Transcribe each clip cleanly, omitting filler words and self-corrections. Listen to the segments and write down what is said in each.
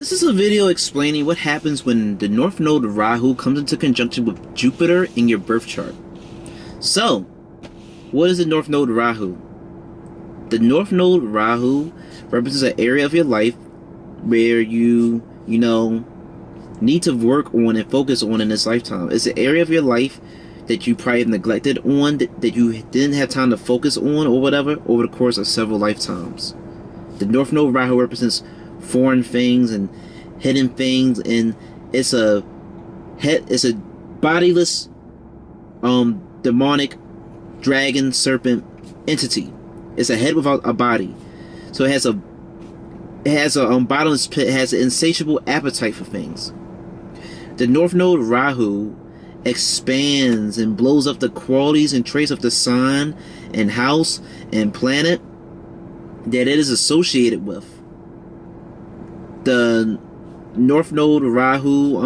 This is a video explaining what happens when the North Node Rahu comes into conjunction with Jupiter in your birth chart. So, what is the North Node Rahu? The North Node Rahu represents an area of your life where you need to work on and focus on in this lifetime. It's an area of your life that you probably have neglected on, that you didn't have time to focus on or whatever over the course of several lifetimes. The North Node Rahu represents foreign things and hidden things, and it's a bodiless demonic dragon serpent entity. It's a head without a body. So it has a bottomless pit. It has an insatiable appetite for things. The North Node Rahu expands and blows up the qualities and traits of the sign and house and planet that it is associated with. The North Node Rahu,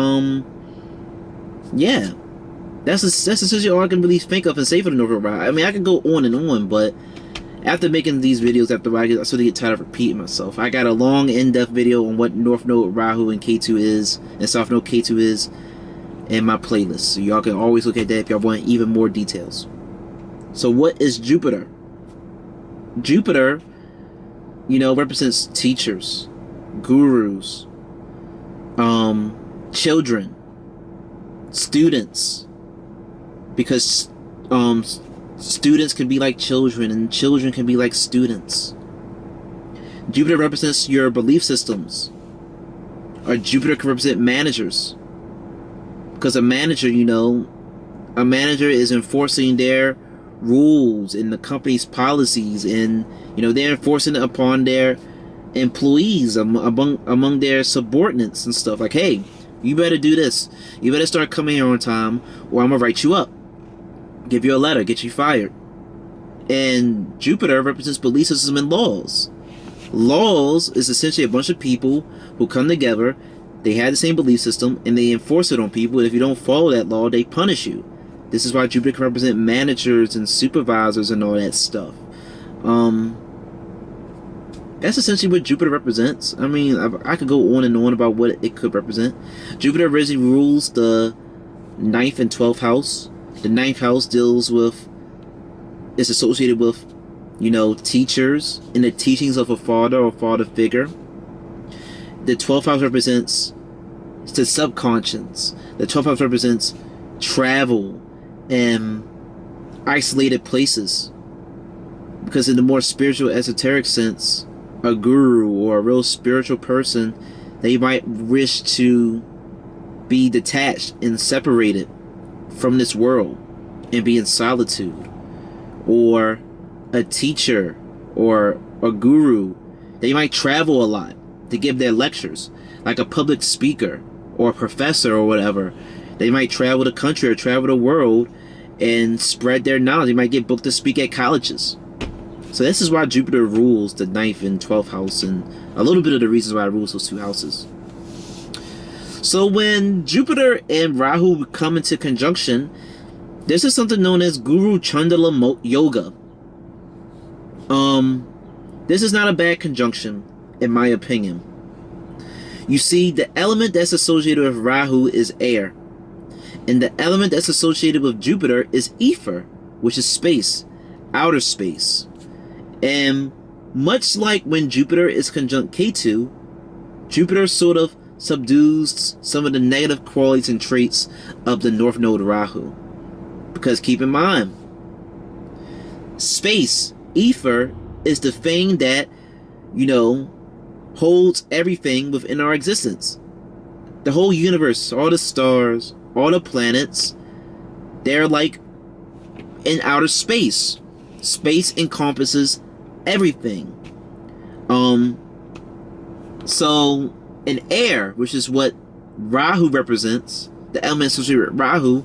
yeah, that's essentially all I can really think of and say for the North Node Rahu. I mean, I can go on and on, but after making these videos, I sort of get tired of repeating myself. I got a long, in-depth video on what North Node Rahu and K2 is, and South Node K2 is, in my playlist. So y'all can always look at that if y'all want even more details. So what is Jupiter? Jupiter, represents teachers, gurus, children, students, because students can be like children and children can be like students. Jupiter represents your belief systems, or Jupiter can represent managers, because a manager is enforcing their rules and the company's policies, and they're enforcing it upon their employees, among their subordinates and stuff. Like, hey, you better do this, you better start coming here on time, or I'm gonna write you up, give you a letter, get you fired. And Jupiter represents belief system and laws. Laws is essentially a bunch of people who come together, they have the same belief system, and they enforce it on people, and if you don't follow that law, they punish you. This is why Jupiter can represent managers and supervisors and all that stuff. That's essentially what Jupiter represents. I mean, I could go on and on about what it could represent. Jupiter originally rules the 9th and 12th house. The 9th house is associated with, teachers and the teachings of a father or father figure. The 12th house represents the subconscious. The 12th house represents travel and isolated places. Because in the more spiritual, esoteric sense, a guru or a real spiritual person, they might wish to be detached and separated from this world and be in solitude. Or a teacher or a guru, they might travel a lot to give their lectures, like a public speaker or a professor or whatever. They might travel the country or travel the world and spread their knowledge. They might get booked to speak at colleges. So this is why Jupiter rules the 9th and 12th house, and a little bit of the reasons why it rules those two houses. So when Jupiter and Rahu come into conjunction, this is something known as Guru Chandala Yoga. This is not a bad conjunction, in my opinion. You see, the element that's associated with Rahu is air, and the element that's associated with Jupiter is ether, which is space, outer space. And much like when Jupiter is conjunct K2, Jupiter sort of subdues some of the negative qualities and traits of the North Node Rahu. Because keep in mind, space, ether, is the thing that, holds everything within our existence. The whole universe, all the stars, all the planets, they're like in outer space. Space encompasses everything. So in air, which is what Rahu represents, the element associated with Rahu,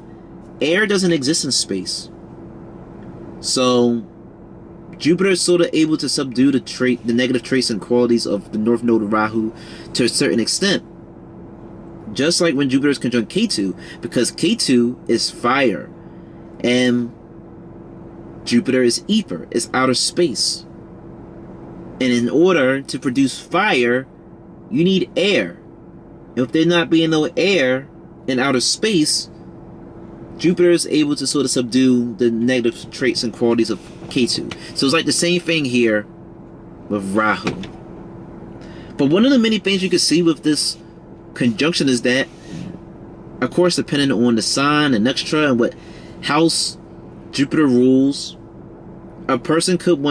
air doesn't exist in space. So Jupiter is sort of able to subdue the negative traits and qualities of the North Node of Rahu to a certain extent. Just like when Jupiter is conjunct K2, because K2 is fire, and Jupiter is ether, is outer space. And in order to produce fire, you need air. If there not being no air in outer space, Jupiter is able to sort of subdue the negative traits and qualities of Ketu. So it's like the same thing here with Rahu. But one of the many things you can see with this conjunction is that, of course, depending on the sign and nextra and what house Jupiter rules, a person could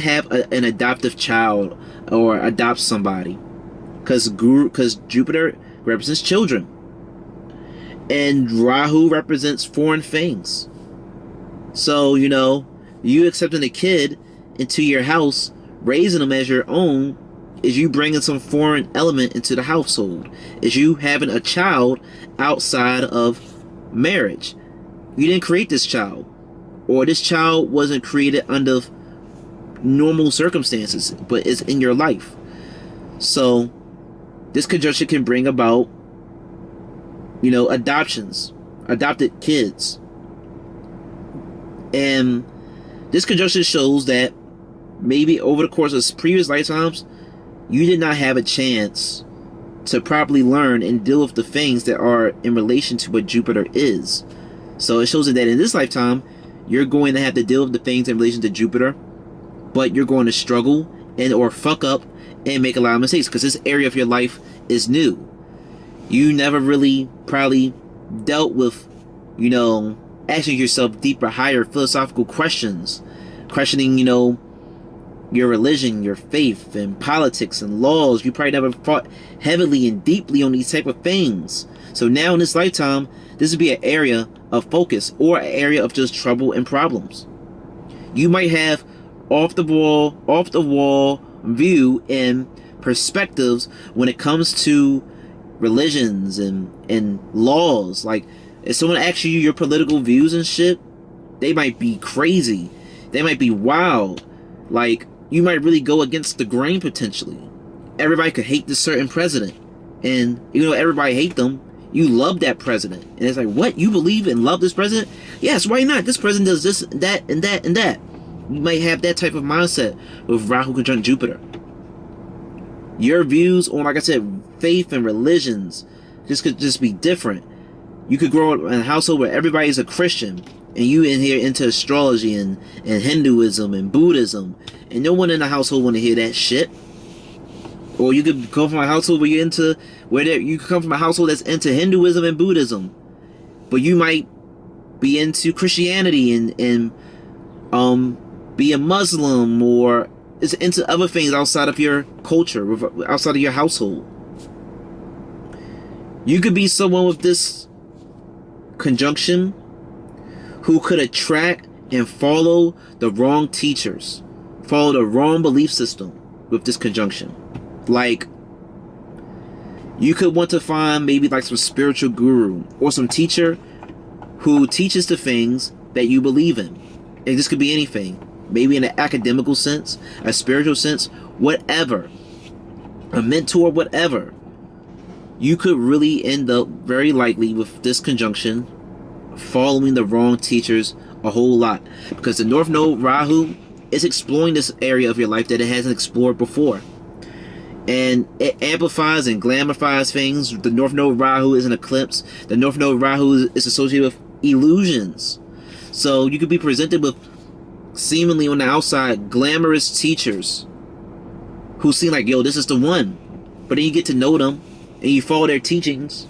have an adoptive child or adopt somebody, because Jupiter represents children and Rahu represents foreign things. So, you accepting a kid into your house, raising them as your own, is you bringing some foreign element into the household. Is you having a child outside of marriage. You didn't create this child, or this child wasn't created under normal circumstances, but it's in your life. So this conjunction can bring about, adoptions, adopted kids. And this conjunction shows that maybe over the course of previous lifetimes, you did not have a chance to properly learn and deal with the things that are in relation to what Jupiter is. So it shows that in this lifetime, you're going to have to deal with the things in relation to Jupiter, but you're going to struggle and or fuck up and make a lot of mistakes because this area of your life is new. You never really probably dealt with, asking yourself deeper, higher philosophical questions, questioning, your religion, your faith, and politics and laws. You probably never fought heavily and deeply on these type of things. So now in this lifetime, this would be an area of focus or an area of just trouble and problems. You might have off the wall view and perspectives when it comes to religions and laws. Like, if someone asks you your political views and shit, they might be crazy. They might be wild. Like, you might really go against the grain potentially. Everybody could hate this certain president, and everybody hate them, you love that president. And it's like, what? You believe and love this president? Yes, why not? This president does this, that, and that, and that. You might have that type of mindset with Rahu conjunct Jupiter. Your views on, like I said, faith and religions could just be different. You could grow up in a household where everybody's a Christian, and you in here into astrology and Hinduism and Buddhism, and no one in the household want to hear that shit. Or you could come from a household where you could come from a household that's into Hinduism and Buddhism, but you might be into Christianity and be a Muslim, or is into other things outside of your culture, outside of your household. You could be someone with this conjunction who could attract and follow the wrong teachers, follow the wrong belief system with this conjunction. Like, you could want to find maybe like some spiritual guru or some teacher who teaches the things that you believe in. And this could be anything. Maybe in an academical sense, a spiritual sense, whatever. A mentor, whatever. You could really end up very likely with this conjunction following the wrong teachers a whole lot. Because the North Node Rahu is exploring this area of your life that it hasn't explored before. And it amplifies and glamorifies things. The North Node Rahu is an eclipse. The North Node Rahu is associated with illusions. So you could be presented with seemingly on the outside glamorous teachers who seem like, yo, this is the one. But then you get to know them and you follow their teachings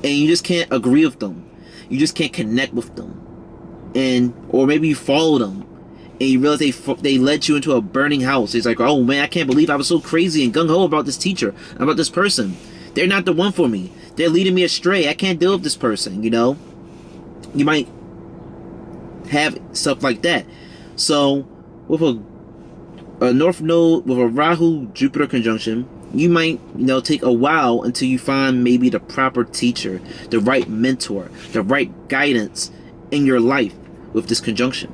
and you just can't agree with them. You just can't connect with them. Or maybe you follow them and you realize they led you into a burning house. It's like, oh man, I can't believe I was so crazy and gung-ho about this teacher, about this person. They're not the one for me. They're leading me astray. I can't deal with this person, You might have stuff like that. So, with a North Node, with a Rahu-Jupiter conjunction, you might, take a while until you find maybe the proper teacher, the right mentor, the right guidance in your life with this conjunction.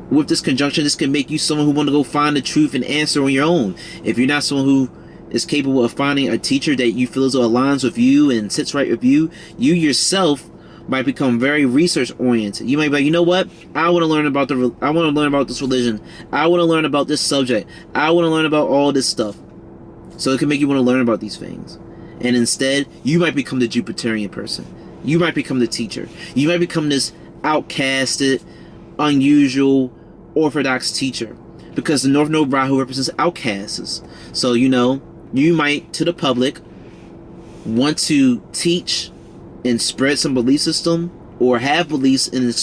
With this conjunction, this can make you someone who want to go find the truth and answer on your own. If you're not someone who is capable of finding a teacher that you feel as though aligns with you and sits right with you, you yourself might become very research oriented. You might be like, you know what? I want to learn about this religion. I want to learn about this subject. I want to learn about all this stuff. So it can make you want to learn about these things. And instead, you might become the Jupiterian person. You might become the teacher. You might become this outcasted, unusual, orthodox teacher. Because the North Node Rahu represents outcasts. So, you might, to the public, want to teach and spread some belief system, or have beliefs in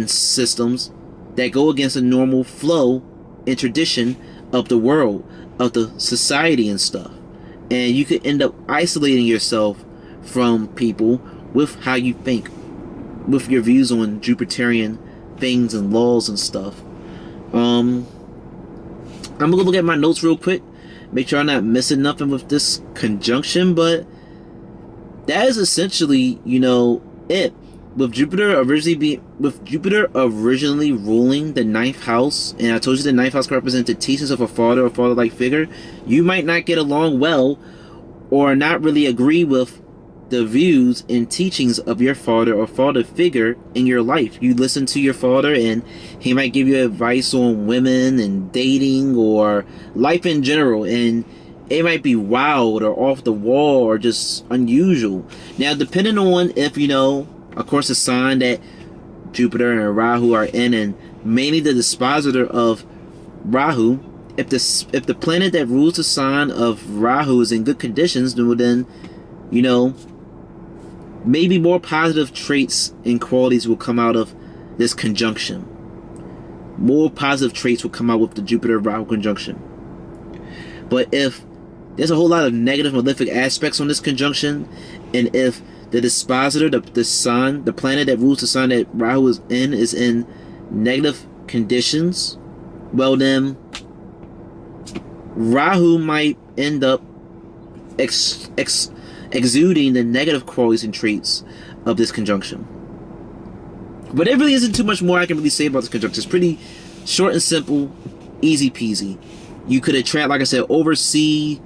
systems that go against the normal flow and tradition of the world, of the society and stuff. And you could end up isolating yourself from people with how you think, with your views on Jupiterian things and laws and stuff. I'm gonna look at my notes real quick, make sure I'm not missing nothing with this conjunction, but that is essentially, it. With Jupiter originally ruling the ninth house, and I told you the ninth house can represent the teachings of a father or father-like figure, you might not get along well or not really agree with the views and teachings of your father or father figure in your life. You listen to your father and he might give you advice on women and dating or life in general, and it might be wild or off the wall or just unusual. Now, depending on if, of course, the sign that Jupiter and Rahu are in, and mainly the dispositor of Rahu, if the planet that rules the sign of Rahu is in good conditions, then, maybe more positive traits and qualities will come out of this conjunction. More positive traits will come out with the Jupiter-Rahu conjunction. But if there's a whole lot of negative malefic aspects on this conjunction, and if the dispositor, the sun, the planet that rules the sign that Rahu is in negative conditions, well then, Rahu might end up exuding the negative qualities and traits of this conjunction. But there really isn't too much more I can really say about this conjunction. It's pretty short and simple, easy peasy. You could attract, like I said, overseas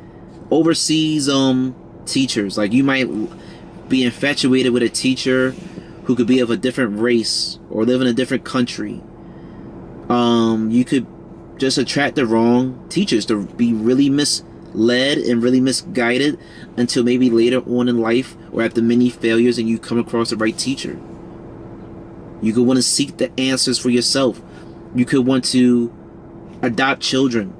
teachers. Like, you might be infatuated with a teacher who could be of a different race or live in a different country. You could just attract the wrong teachers, to be really misled and really misguided until maybe later on in life or after many failures and you come across the right teacher. You could want to seek the answers for yourself. You could want to adopt children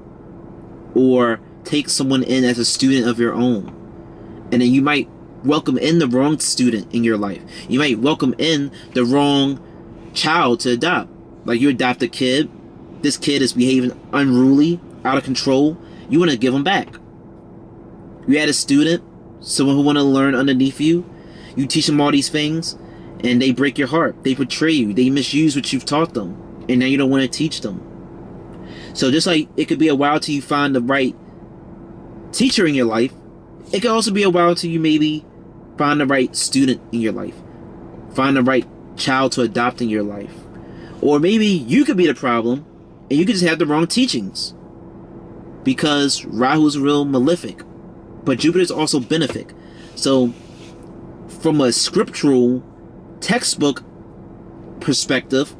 or take someone in as a student of your own. And then you might welcome in the wrong student in your life. You might welcome in the wrong child to adopt. Like, you adopt a kid. This kid is behaving unruly, out of control. You want to give them back. You had a student, someone who want to learn underneath you. You teach them all these things, and they break your heart. They betray you. They misuse what you've taught them, and now you don't want to teach them. So just like it could be a while till you find the right teacher in your life, it could also be a while till you maybe find the right student in your life. Find the right child to adopt in your life. Or maybe you could be the problem, and you could just have the wrong teachings. Because Rahu is real malefic, but Jupiter is also benefic. So, from a scriptural textbook perspective,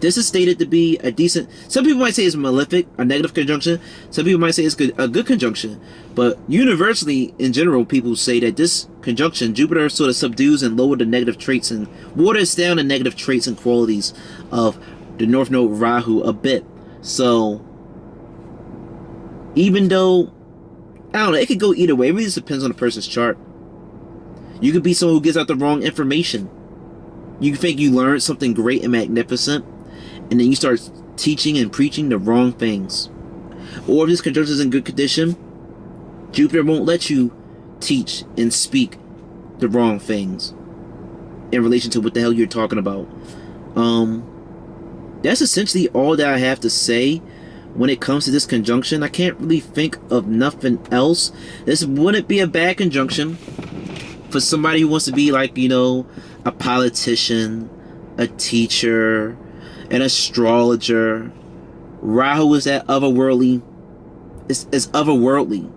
this is stated to be a decent... Some people might say it's malefic, a negative conjunction. Some people might say it's a good conjunction. But universally, in general, people say that this conjunction, Jupiter sort of subdues and lowers the negative traits and waters down the negative traits and qualities of the North Node Rahu a bit. So, even though, I don't know, it could go either way. It really just depends on the person's chart. You could be someone who gives out the wrong information. You think you learned something great and magnificent, and then you start teaching and preaching the wrong things. Or if this conjunction is in good condition, Jupiter won't let you teach and speak the wrong things in relation to what the hell you're talking about. That's essentially all that I have to say when it comes to this conjunction. I can't really think of nothing else. This wouldn't be a bad conjunction for somebody who wants to be like, a politician, a teacher, an astrologer. Rahu is that otherworldly. It's otherworldly.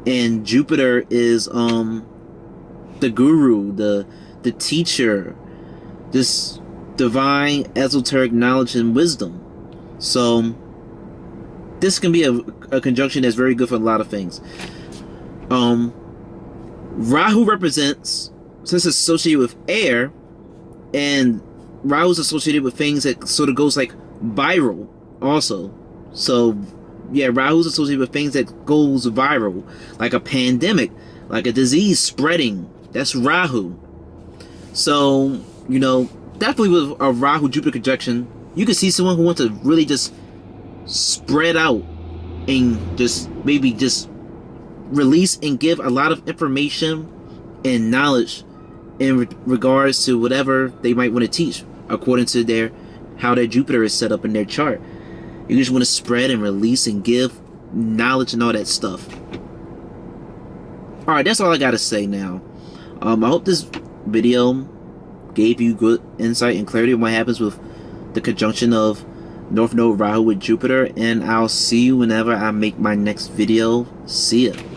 And Jupiter is the guru, the teacher, this divine esoteric knowledge and wisdom. So this can be a conjunction that's very good for a lot of things. Rahu represents, since it's associated with air, and Rahu's associated with things that sort of goes like viral also. So yeah, Rahu's associated with things that goes viral, like a pandemic, like a disease spreading. That's Rahu. So, you know, definitely with a Rahu Jupiter conjunction, you can see someone who wants to really just spread out and just maybe just release and give a lot of information and knowledge in regards to whatever they might want to teach according to their how their Jupiter is set up in their chart. You just want to spread and release and give knowledge and all that stuff. Alright, that's all I gotta say now. I hope this video gave you good insight and clarity on what happens with the conjunction of North Node Rahu with Jupiter, and I'll see you whenever I make my next video. See ya.